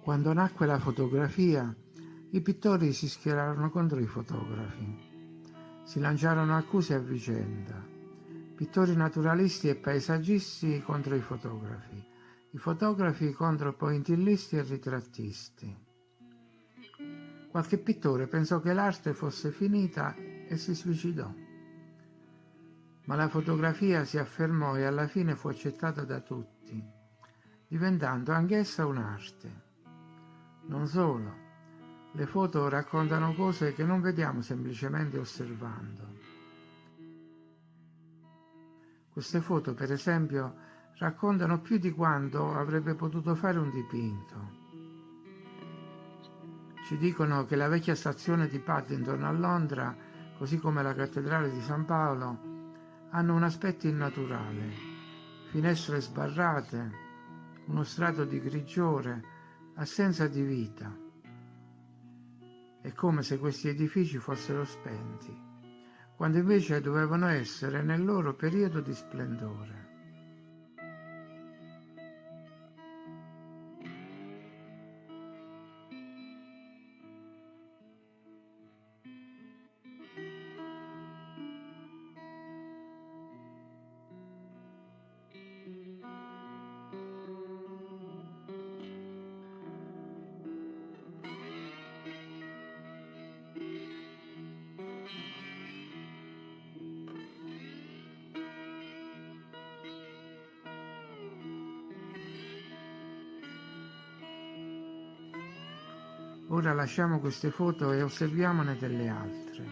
Quando nacque la fotografia, i pittori si schierarono contro i fotografi. Si lanciarono accuse a vicenda. Pittori naturalisti e paesaggisti contro i fotografi contro pointillisti e ritrattisti. Qualche pittore pensò che l'arte fosse finita e si suicidò. Ma la fotografia si affermò e alla fine fu accettata da tutti, diventando anch'essa un'arte. Non solo, le foto raccontano cose che non vediamo semplicemente osservando. Queste foto, per esempio, raccontano più di quanto avrebbe potuto fare un dipinto. Ci dicono che la vecchia stazione di Paddington a Londra, così come la cattedrale di San Paolo, hanno un aspetto innaturale, finestre sbarrate, uno strato di grigiore, assenza di vita. È come se questi edifici fossero spenti, quando invece dovevano essere nel loro periodo di splendore. Ora lasciamo queste foto e osserviamone delle altre.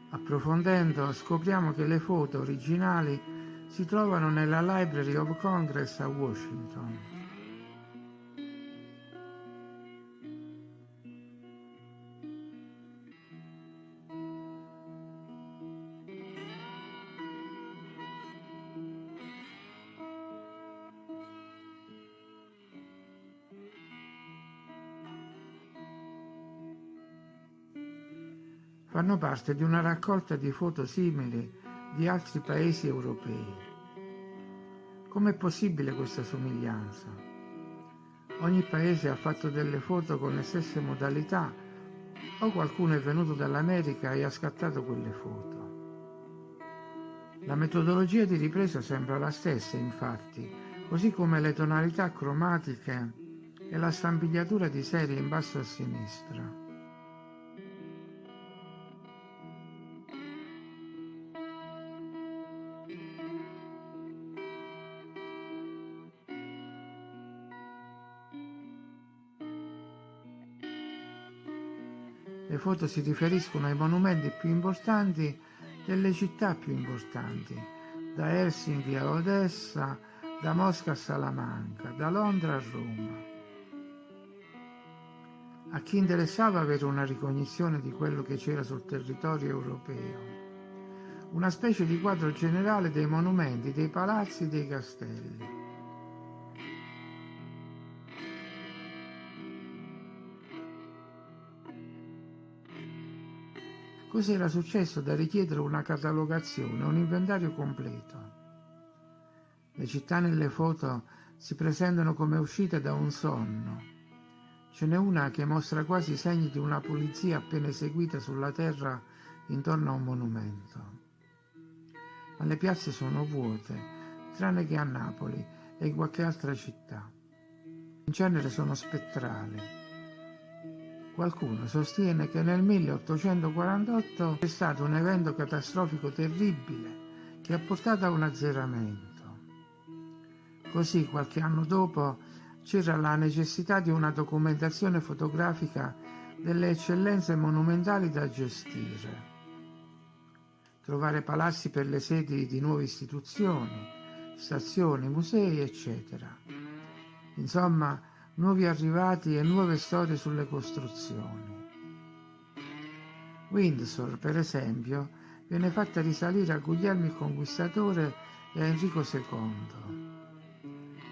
Approfondendo, scopriamo che le foto originali si trovano nella Library of Congress a Washington. Fanno parte di una raccolta di foto simili di altri paesi europei. Com'è possibile questa somiglianza? Ogni paese ha fatto delle foto con le stesse modalità o qualcuno è venuto dall'America e ha scattato quelle foto. La metodologia di ripresa sembra la stessa, infatti, così come le tonalità cromatiche e la stampigliatura di serie in basso a sinistra. Le foto si riferiscono ai monumenti più importanti delle città più importanti, da Helsinki a Odessa, da Mosca a Salamanca, da Londra a Roma. A chi interessava avere una ricognizione di quello che c'era sul territorio europeo, una specie di quadro generale dei monumenti, dei palazzi, dei castelli. Così era successo da richiedere una catalogazione, un inventario completo. Le città nelle foto si presentano come uscite da un sonno. Ce n'è una che mostra quasi i segni di una pulizia appena eseguita sulla terra intorno a un monumento. Ma le piazze sono vuote, tranne che a Napoli e in qualche altra città. In genere sono spettrali. Qualcuno sostiene che nel 1848 è stato un evento catastrofico terribile che ha portato a un azzeramento. Così, qualche anno dopo, c'era la necessità di una documentazione fotografica delle eccellenze monumentali da gestire. Trovare palazzi per le sedi di nuove istituzioni, stazioni, musei, eccetera. Insomma, nuovi arrivati e nuove storie sulle costruzioni. Windsor, per esempio, viene fatta risalire a Guglielmo il Conquistatore e a Enrico II.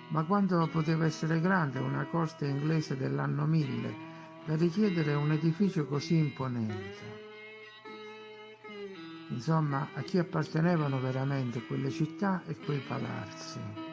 Ma quanto poteva essere grande una corte inglese dell'anno 1000 da richiedere un edificio così imponente? Insomma, a chi appartenevano veramente quelle città e quei palazzi?